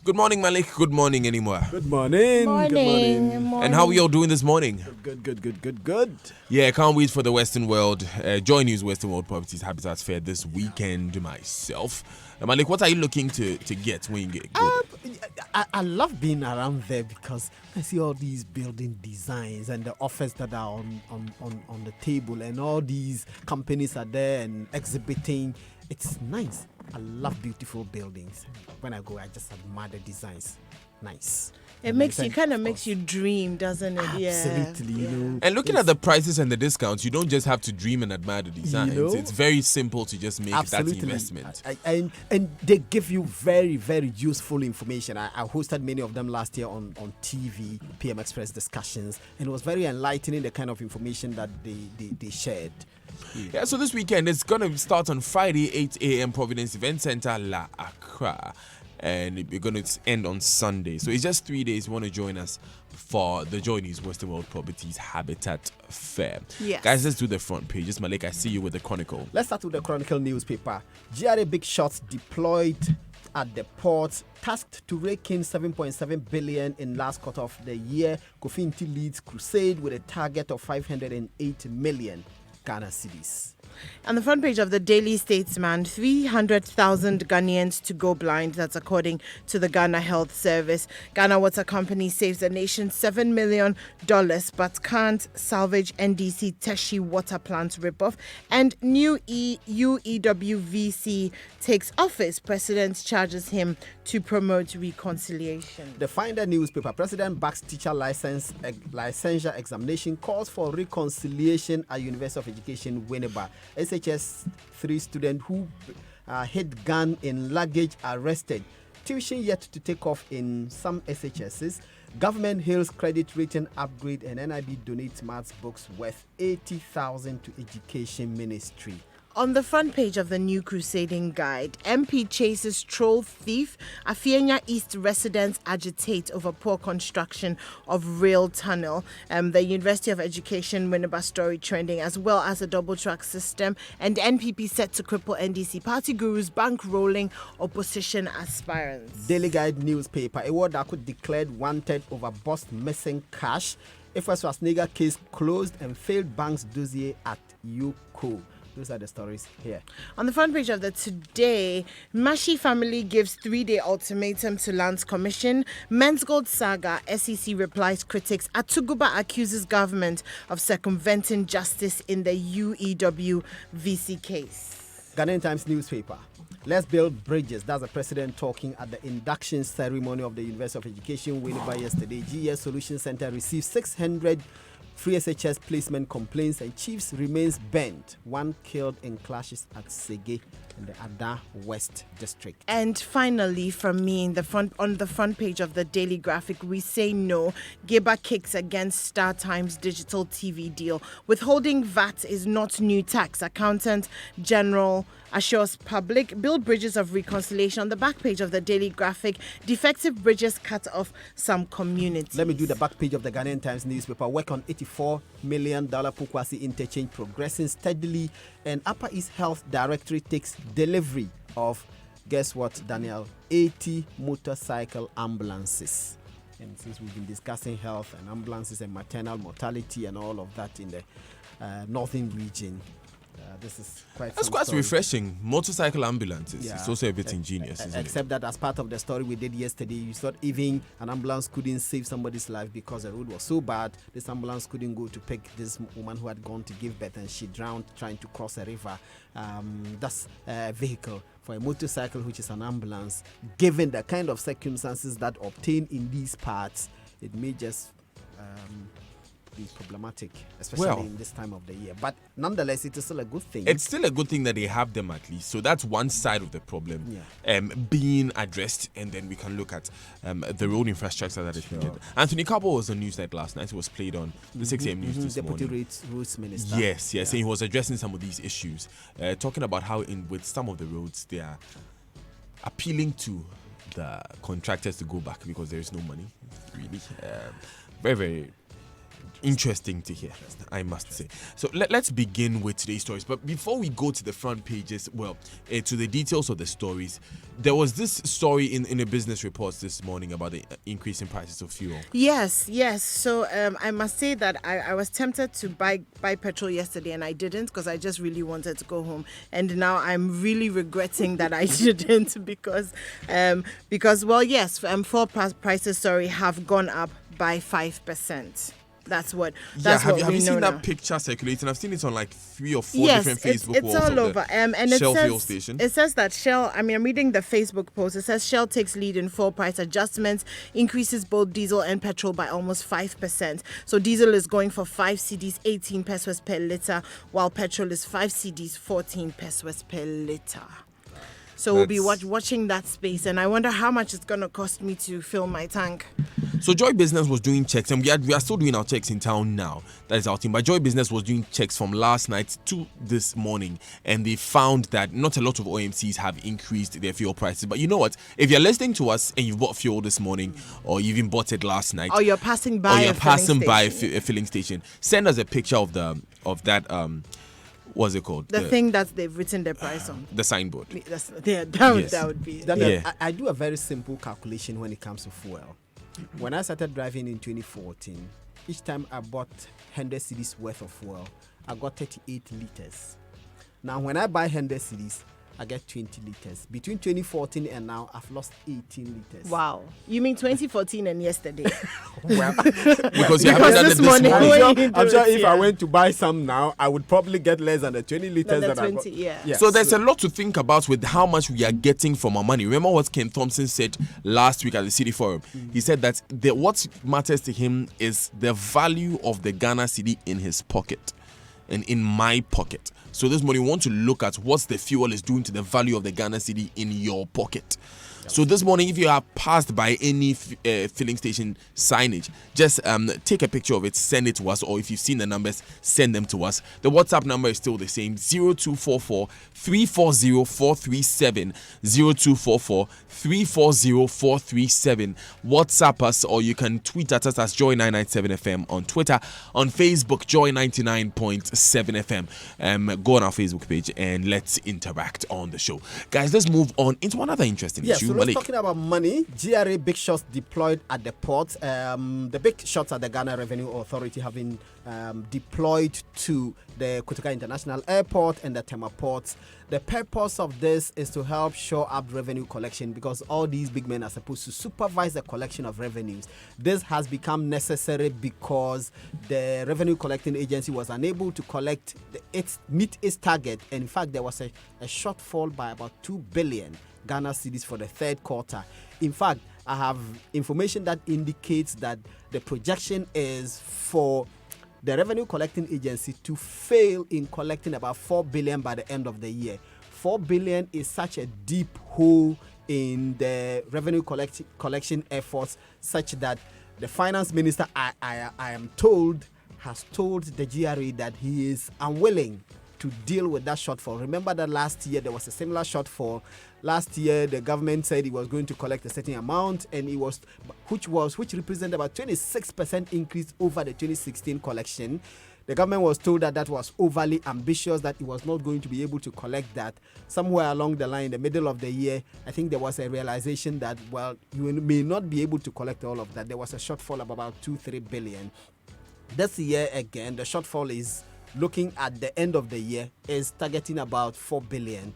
Good morning, Malik. Good morning, anymore. Good morning. Morning. And how are you all doing this morning? Good. Yeah, can't wait for the Western World. Joy News Western World Properties Habitat Fair this weekend myself. Malik, what are you looking to get when you get go? I love being around there because I see all these building designs and the offers that are on the table, and all these companies are there and exhibiting. It's nice. I love beautiful buildings. When I go, I just admire the designs. Nice. It makes you dream, doesn't it? Absolutely. Yeah. And looking at the prices and the discounts, you don't just have to dream and admire the designs. It's very simple to just make that investment. And they give you very, very useful information. I hosted many of them last year on TV, PM Express discussions, and it was very enlightening, the kind of information that they shared. Yeah, so this weekend it's going to start on Friday, 8 a.m. Providence Event Center, La Accra. And we're going to end on Sunday. So it's just 3 days. You want to join us for the Joy News Western World Properties Habitat Fair. Yes. Guys, let's do the front pages. Malik, I see you with the Chronicle. Let's start with the Chronicle newspaper. GRA big shots deployed at the ports, tasked to rake in 7.7 billion in last quarter of the year. Kofi Nti leads crusade with a target of 508 million Ghana cedis. On the front page of the Daily Statesman, 300,000 Ghanaians to go blind. That's according to the Ghana Health Service. Ghana Water Company saves the nation $7 million but can't salvage NDC Teshi water plant ripoff. And new UEWVC takes office. President charges him to promote reconciliation. The Finder newspaper, President backs teacher licensure examination, calls for reconciliation at University of Education, Winneba. SHS 3 student who hid gun in luggage arrested. Tuition yet to take off in some SHSs. Government hails credit rating upgrade, and NIB donates maths books worth 80,000 to Education Ministry. On the front page of the New Crusading Guide, MP chases troll thief. Afienya East residents agitate over poor construction of rail tunnel. The University of Education Winneba story trending, as well as a double track system. And NPP set to cripple NDC party gurus bankrolling opposition aspirants. Daily Guide newspaper, a word that could declared wanted over bust missing cash. Efforts Schwarzenegger case closed and failed bank's dossier at UCO. Those are the stories here. On the front page of the Today, Mashi family gives 3-day ultimatum to Lands Commission. Men's Gold saga, SEC replies critics. Atuguba accuses government of circumventing justice in the UEW VC case. Ghanaian Times newspaper. Let's build bridges. That's the president talking at the induction ceremony of the University of Education, Winneba yesterday. GS Solution Center received 600 free SHS placement complaints, and chiefs remains bent. One killed in clashes at Sege in the Ada West district. And finally, from me, on the front page of the Daily Graphic, we say no. Geba kicks against Star Times digital TV deal. Withholding VAT is not new tax. Accountant General assures public. Build bridges of reconciliation. On the back page of the Daily Graphic, defective bridges cut off some communities. Let me do the back page of the Ghanaian Times newspaper. Work on $84 million Pukwasi interchange progressing steadily, and Upper East Health Directorate takes delivery of, guess what, Daniel, 80 motorcycle ambulances. And since we've been discussing health and ambulances and maternal mortality and all of that in the northern region, this is quite refreshing. Motorcycle ambulances. Yeah. It's also a bit ingenious, isn't except that as part of the story we did yesterday, you thought even an ambulance couldn't save somebody's life because the road was so bad. This ambulance couldn't go to pick this woman who had gone to give birth, and she drowned trying to cross a river. That's a vehicle. For a motorcycle, which is an ambulance, given the kind of circumstances that obtain in these parts, it may just be problematic, especially in this time of the year. But nonetheless, it is still a good thing. It's still a good thing that they have them at least. So that's one side of the problem being addressed, and then we can look at the road infrastructure that is needed. Anthony Carbo was on Newsnight last night. It was played on the 6 a.m. news this morning. Deputy Roads Minister. Yes, and he was addressing some of these issues, talking about how with some of the roads they are appealing to the contractors to go back because there is no money, really. Very, very Interesting to hear, I must say. So let's begin with today's stories. But before we go to the front pages, to the details of the stories, there was this story in a business report this morning about the increase in prices of fuel. Yes. So I must say that I was tempted to buy petrol yesterday, and I didn't because I just really wanted to go home. And now I'm really regretting that I didn't because fuel prices have gone up by 5%. That's what Have we you know seen now. that picture circulating? I've seen it on like 3 or 4 different Facebook walls. It's all of over. And Shell fuel station. It says that Shell, I'm reading the Facebook post. It says Shell takes lead in fuel price adjustments, increases both diesel and petrol by almost 5%. So diesel is going for 5 cedis, 18 pesos per litre, while petrol is 5 cedis, 14 pesos per litre. So we'll be watching that space, and I wonder how much it's going to cost me to fill my tank. So Joy Business was doing checks, and we are still doing our checks in town now. That is our team. But Joy Business was doing checks from last night to this morning, and they found that not a lot of OMCs have increased their fuel prices. But you know what? If you're listening to us and you've bought fuel this morning, or you even bought it last night, or you're passing by a filling station, send us a picture of that. What's it called? The thing that they've written the price on. The signboard. That would be. I do a very simple calculation when it comes to fuel. When I started driving in 2014, each time I bought 100 cedis worth of fuel, I got 38 liters. Now, when I buy 100 cedis, I get 20 liters. Between 2014 and now, I've lost 18 liters. Wow. You mean 2014 and yesterday? Well, because you haven't done it this morning. I'm sure if I went to buy some now, I would probably get less than the 20 liters that I got. Yeah. So there's a lot to think about with how much we are getting from our money. Remember what Ken Thompson said last week at the City Forum? He said that what matters to him is the value of the Ghana cedi in his pocket and in my pocket. So this morning we want to look at what the fuel is doing to the value of the Ghana cedi in your pocket. So this morning, if you are passed by any filling station signage, just take a picture of it, send it to us, or if you've seen the numbers, send them to us. The WhatsApp number is still the same, 0244 340 437, 0244 340 437. WhatsApp us, or you can tweet at us as Joy997FM on Twitter, on Facebook, Joy99.7FM. Go on our Facebook page and let's interact on the show. Guys, let's move on into another interesting issue. So let's talking about money. GRA big shots deployed at the port. The big shots at the Ghana Revenue Authority have been deployed to the Kotoka International Airport and the Tema ports. The purpose of this is to help shore up revenue collection, because all these big men are supposed to supervise the collection of revenues. This has become necessary because the revenue collecting agency was unable to meet its target. And in fact, there was a shortfall by about 2 billion Ghana cedis for the third quarter. In fact, I have information that indicates that the projection is for the revenue collecting agency to fail in collecting about 4 billion by the end of the year. 4 billion is such a deep hole in the revenue collection efforts, such that the finance minister, I am told, has told the GRA that he is unwilling to deal with that shortfall. Remember that last year there was a similar shortfall. Last year the government said it was going to collect a certain amount, and which represented about 26% increase over the 2016 collection. The government was told that was overly ambitious, that it was not going to be able to collect that. Somewhere along the line, in the middle of the year, I think there was a realization that, well, you may not be able to collect all of that. There was a shortfall of about 2-3 billion. This year again, the shortfall is, looking at the end of the year, is targeting about 4 billion.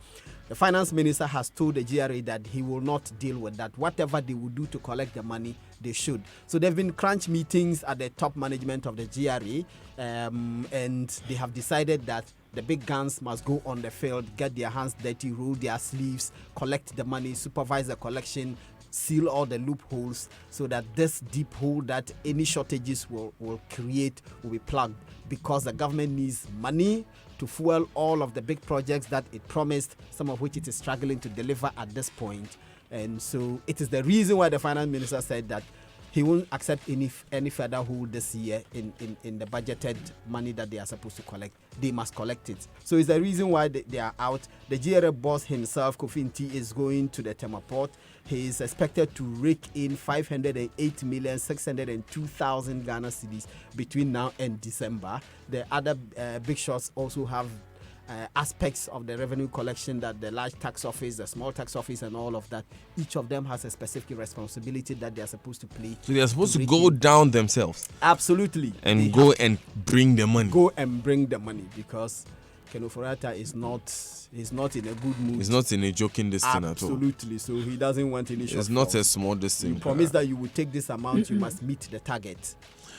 The finance minister has told the GRA that he will not deal with that. Whatever they will do to collect the money, they should. So there have been crunch meetings at the top management of the GRA, and they have decided that the big guns must go on the field, get their hands dirty, roll their sleeves, collect the money, supervise the collection, seal all the loopholes, so that this deep hole that any shortages will create will be plugged, because the government needs money to fuel all of the big projects that it promised, some of which it is struggling to deliver at this point. And so it is the reason why the finance minister said that he won't accept any further hold this year in the budgeted money that they are supposed to collect. They must collect it. So it's the reason why they are out. The GRA boss himself, Kofi Nti, is going to the Tema port. He is expected to rake in 508,602,000 Ghana cedis between now and December. The other big shots also have aspects of the revenue collection, that the large tax office, the small tax office, and all of that. Each of them has a specific responsibility that they are supposed to play. So they are supposed to go down themselves. Absolutely. And go and bring the money. Go and bring the money, because Ken Ofori-Atta is not in a good mood. He's not in a joking destiny at all. Absolutely. So he doesn't want any shortfall. It's not a small destiny. You promise that you will take this amount, you must meet the target.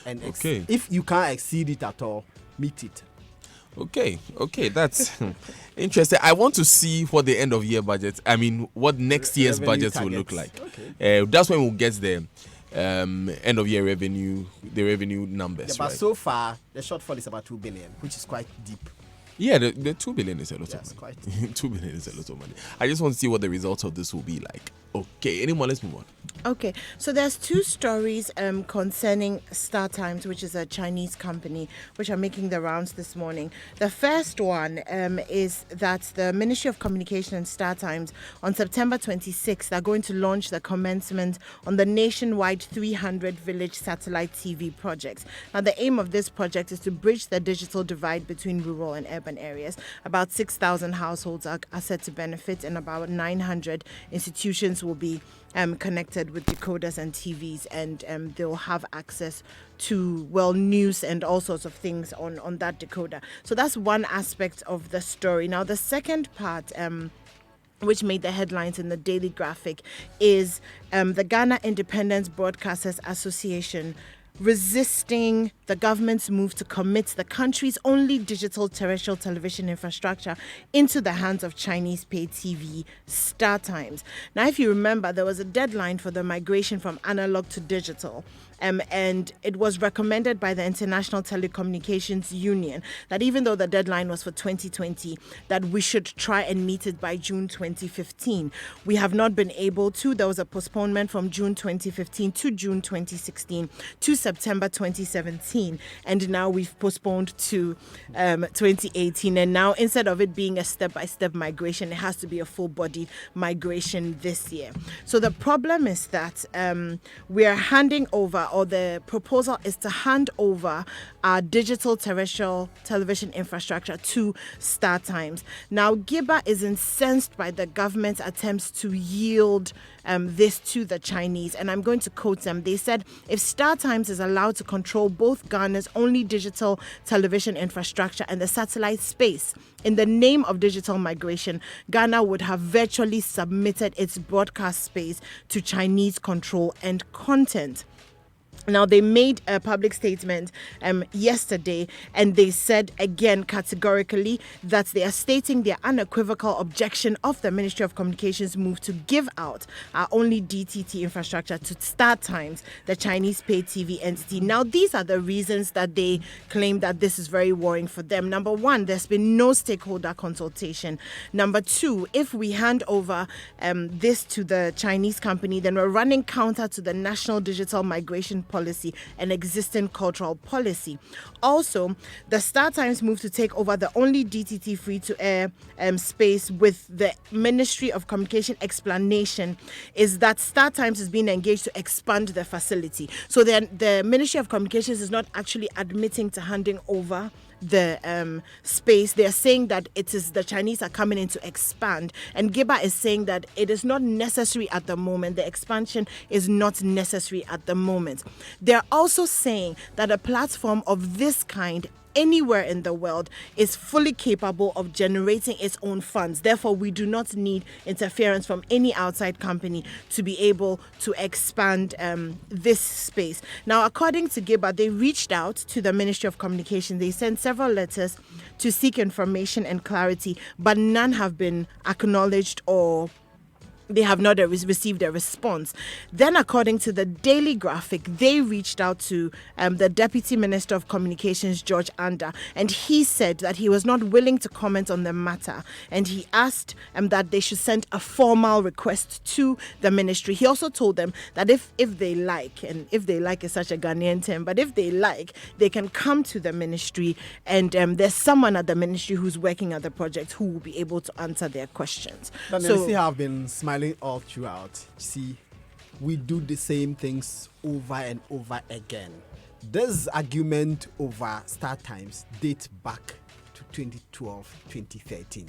And Okay. if you can't exceed it at all, meet it. Okay, that's interesting. I want to see what the end of year budget, what next year's Revenue budget will look like. Okay. That's when we'll get the end of year revenue, the revenue numbers. Yeah, but right? so far, the shortfall is about 2 billion, which is quite deep. Yeah, the 2 billion is a lot Yes, of quite. money. 2 billion is a lot of money. I just want to see what the results of this will be like. Okay, anymore, let's move on. Okay, so there's two stories concerning StarTimes, which is a Chinese company, which are making the rounds this morning. The first one is that the Ministry of Communication and StarTimes on September 26th are going to launch the commencement on the nationwide 300 village satellite TV projects. Now, the aim of this project is to bridge the digital divide between rural and urban areas. About 6,000 households are set to benefit, and about 900 institutions will be connected with decoders and TVs, and they'll have access to news and all sorts of things on that decoder. So that's one aspect of the story. Now, the second part, which made the headlines in the Daily Graphic, is the Ghana Independent Broadcasters Association resisting the government's move to commit the country's only digital terrestrial television infrastructure into the hands of Chinese paid TV, StarTimes. Now, if you remember, there was a deadline for the migration from analog to digital. And it was recommended by the International Telecommunications Union that even though the deadline was for 2020, that we should try and meet it by June 2015. We have not been able to. There was a postponement from June 2015 to June 2016 to September 2017. And now we've postponed to 2018. And now, instead of it being a step-by-step migration, it has to be a full-body migration this year. So the problem is that we are handing over, or the proposal is to hand over our digital terrestrial television infrastructure to StarTimes. Now, GIBA is incensed by the government's attempts to yield this to the Chinese, and I'm going to quote them. They said, if StarTimes is allowed to control both Ghana's only digital television infrastructure and the satellite space in the name of digital migration, Ghana would have virtually submitted its broadcast space to Chinese control and content. Now, they made a public statement yesterday, and they said again categorically that they are stating their unequivocal objection of the Ministry of Communications' move to give out our only DTT infrastructure to StarTimes, the Chinese paid TV entity. Now, these are the reasons that they claim that this is very worrying for them. Number one, there's been no stakeholder consultation. Number two, if we hand over this to the Chinese company, then we're running counter to the National Digital Migration Policy and existing cultural policy. Also, the StarTimes move to take over the only DTT free-to-air space with the Ministry of Communication explanation is that StarTimes is being engaged to expand the facility. So then the Ministry of Communications is not actually admitting to handing over the space. They are saying that it is the Chinese are coming in to expand, and GIBA is saying that it is not necessary at the moment. The expansion is not necessary at the moment. They're also saying that a platform of this kind anywhere in the world is fully capable of generating its own funds. Therefore, we do not need interference from any outside company to be able to expand this space. Now, according to GIBA, they reached out to the Ministry of Communication. They sent several letters to seek information and clarity, but none have been acknowledged or they have not received a response. Then, according to the Daily Graphic, they reached out to the Deputy Minister of Communications, George Anda, and he said that he was not willing to comment on the matter, and he asked that they should send a formal request to the ministry. He also told them that if they like, and if they like is such a Ghanaian term, but if they like, they can come to the ministry, and there's someone at the ministry who's working at the project who will be able to answer their questions. So, see how I've been smiling all throughout. See, we do the same things over and over again. This argument over Star Times dates back to 2012, 2013.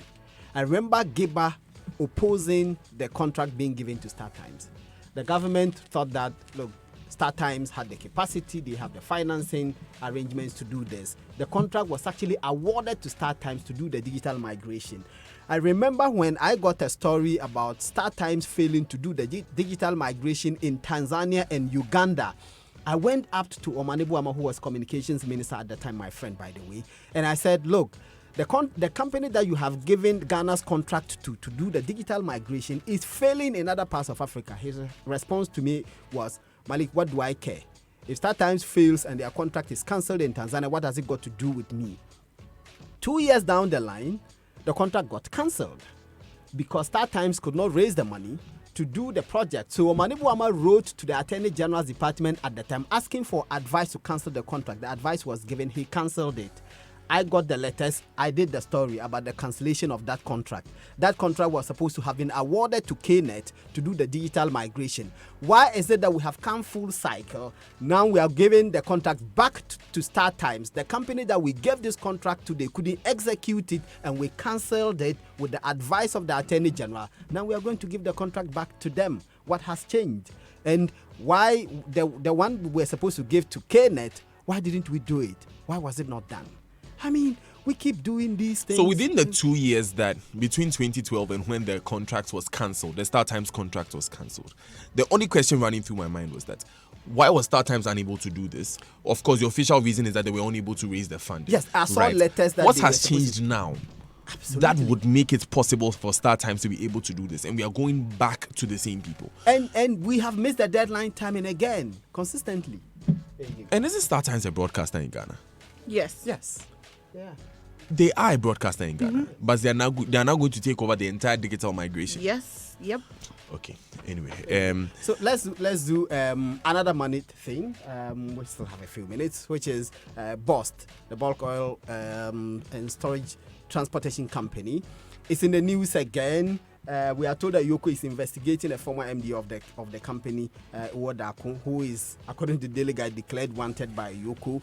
I remember Giba opposing the contract being given to Star Times. The government thought that, look, Star Times had the capacity, they have the financing arrangements to do this. The contract was actually awarded to Star Times to do the digital migration. I remember when I got a story about Star Times failing to do the digital migration in Tanzania and Uganda. I went up to Omane Boamah, who was communications minister at the time, my friend, by the way, and I said, look, the company that you have given Ghana's contract to do the digital migration is failing in other parts of Africa. His response to me was, Malik, what do I care? If Star Times fails and their contract is cancelled in Tanzania, what has it got to do with me? 2 years down the line, the contract got cancelled because Star Times could not raise the money to do the project. So Omane Boamah wrote to the Attorney General's department at the time asking for advice to cancel the contract. The advice was given, he cancelled it. I got the letters, I did the story about the cancellation of that contract. That contract was supposed to have been awarded to KNET to do the digital migration. Why is it that we have come full cycle? Now we are giving the contract back to Star Times. The company that we gave this contract to, they couldn't execute it and we cancelled it with the advice of the Attorney General. Now we are going to give the contract back to them. What has changed? And why the one we're supposed to give to KNET, why didn't we do it? Why was it not done? I mean, we keep doing these things. So within the 2 years that between 2012 and when the contract was cancelled, the Star Times contract was cancelled, the only question running through my mind was that why was Star Times unable to do this? Of course, the official reason is that they were unable to raise the fund. Yes, I saw letters that what has changed now? Absolutely. That would make it possible for Star Times to be able to do this, and we are going back to the same people. And we have missed the deadline time and again, consistently. And isn't Star Times a broadcaster in Ghana? Yes. Yes. Yeah. They are a broadcaster in Ghana, but they are now going to take over the entire digital migration. Yes. Yep. Okay. Anyway, so let's do another money thing. We still have a few minutes, which is BOST, the bulk oil and storage transportation company. It's in the news again. We are told that Yoko is investigating a former MD of the company, Uwodaku, who is, according to the Daily Guide, declared wanted by Yoko.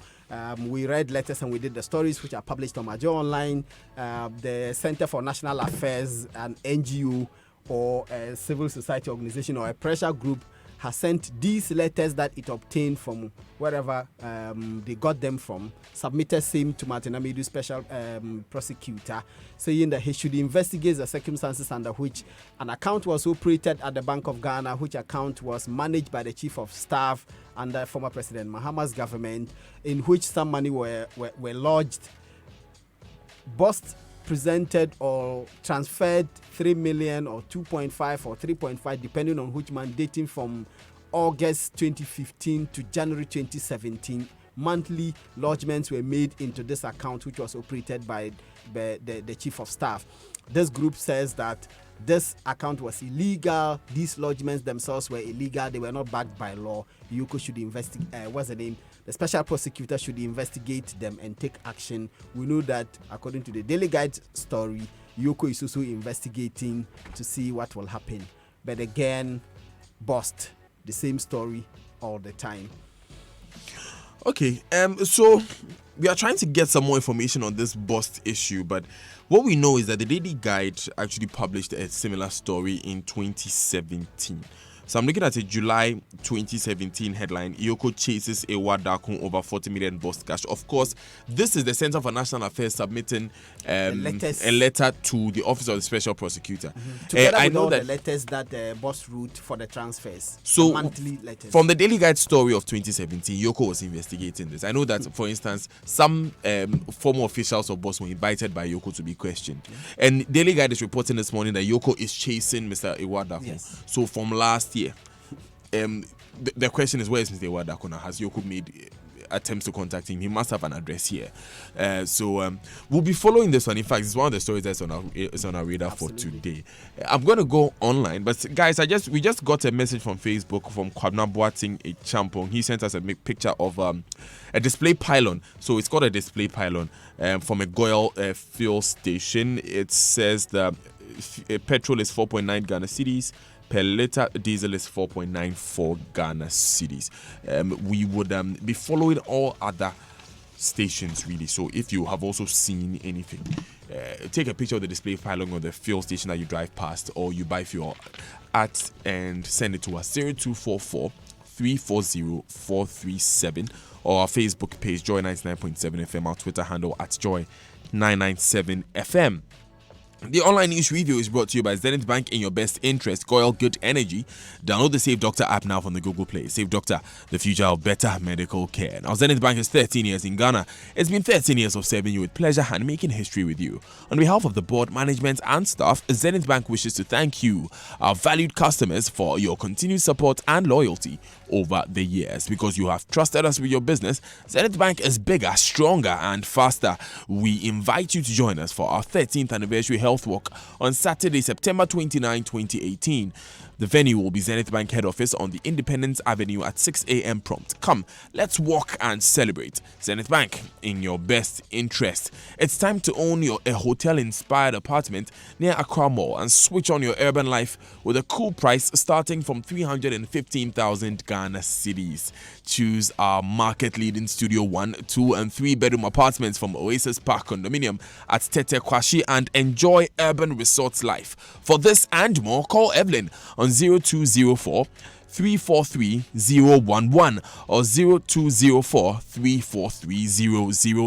We read letters and we did the stories which are published on Majo Online. The Center for National Affairs, an NGO or a civil society organization or a pressure group, has sent these letters that it obtained from wherever they got them from, submitted same to Martin Amidu, special prosecutor, saying that he should investigate the circumstances under which an account was operated at the Bank of Ghana, which account was managed by the Chief of Staff under former President Mahama's government, in which some money were lodged. BOST presented or transferred 3 million or 2.5 or 3.5, depending on which month, dating from August 2015 to January 2017. Monthly lodgements were made into this account, which was operated by the Chief of Staff. This group says that this account was illegal. These lodgements themselves were illegal. They were not backed by law. Yoko should investigate. What's the name? The special prosecutor should investigate them and take action. We know that, according to the Daily Guide story, Yoko is also investigating to see what will happen. But again, BOST, the same story all the time. Okay, so we are trying to get some more information on this BOST issue, but what we know is that the Daily Guide actually published a similar story in 2017. So I'm looking at a July 2017 headline. Yoko chases Ewa Dakun over 40 million bust cash. Of course, this is the Center for National Affairs submitting a letter to the Office of the Special Prosecutor. Together with all the letters that boss wrote for the transfers. So, monthly letters. From the Daily Guide story of 2017, Yoko was investigating this. I know that, for instance, some former officials of boss were invited by Yoko to be questioned. And Daily Guide is reporting this morning that Yoko is chasing Mr. Ewa Dakun. Yes. So from last year, the question is, where is Mr. Ewa Dakun? Has Yoko made attempts to contact him? He must have an address here. So we'll be following this one. In fact, it's one of the stories that's on our radar for today. I'm going to go online, but guys, we just got a message from Facebook from Kwabna Boating Champong. He sent us a picture of a display pylon. So it's called a display pylon from a Goil fuel station. It says the petrol is 4.9 Ghana cedis. Per liter, diesel is 4.94 Ghana cedis. We would be following all other stations, really. So if you have also seen anything, take a picture of the display pylon of the fuel station that you drive past or you buy fuel at and send it to us. 0244 340 437 or our Facebook page, Joy 99.7 FM, our Twitter handle at Joy 997 FM. The online news review is brought to you by Zenith Bank in your best interest. Goil Good Energy. Download the Save Doctor app now from the Google Play. Save Doctor, the future of better medical care. Now, Zenith Bank is 13 years in Ghana. It's been 13 years of serving you with pleasure and making history with you. On behalf of the board, management, and staff, Zenith Bank wishes to thank you, our valued customers, for your continued support and loyalty over the years. Because you have trusted us with your business, Zenith Bank is bigger, stronger, and faster. We invite you to join us for our 13th anniversary health walk on Saturday, September 29, 2018. The venue will be Zenith Bank head office on the Independence Avenue at 6 a.m. prompt. Come, let's walk and celebrate. Zenith Bank, in your best interest. It's time to own a hotel-inspired apartment near Accra Mall and switch on your urban life with a cool price starting from 315,000 Ghana cedis. Choose our market-leading Studio 1, 2 and 3 bedroom apartments from Oasis Park Condominium at Tete Kwashi and enjoy urban resorts life. For this and more, call Evelyn on 0204 343 011 or 0204 343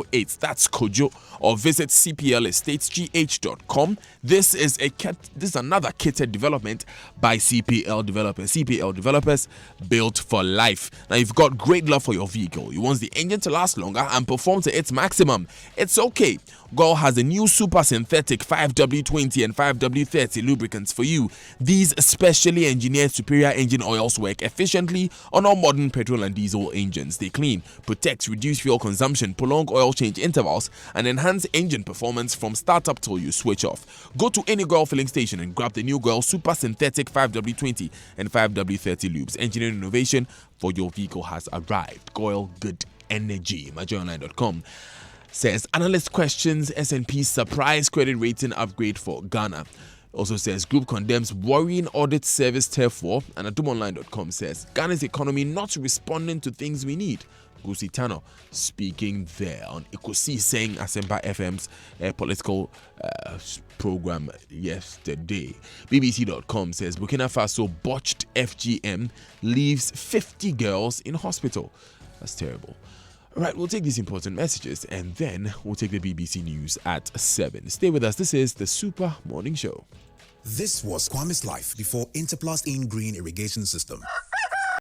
008. That's Kojo. Or visit cplestatesgh.com. This is another kitted development by CPL Developers. CPL Developers, built for life. Now, you've got great love for your vehicle. You want the engine to last longer and perform to its maximum. It's okay. Goil has a new super synthetic 5W20 and 5W30 lubricants for you. These specially engineered superior engine oils work efficiently on all modern petrol and diesel engines. They clean, protect, reduce fuel consumption, prolong oil change intervals, and enhance engine performance from startup till you switch off. Go to any Goil filling station and grab the new Goil Super Synthetic 5W20 and 5W30 lubes. Engineering innovation for your vehicle has arrived. Goil Good Energy. MyJoyOnline.com says analyst questions S&P surprise credit rating upgrade for Ghana. Also says group condemns worrying audit service turf war. And AdomOnline.com says Ghana's economy not responding to things we need. Gusi Tano speaking there on Ikosi saying Asempa FM's political program yesterday. BBC.com says Burkina Faso botched FGM leaves 50 girls in hospital. That's terrible. All right, we'll take these important messages and then we'll take the BBC News at 7. Stay with us. This is the Super Morning Show. This was Kwame's life before Interplast In Green Irrigation System.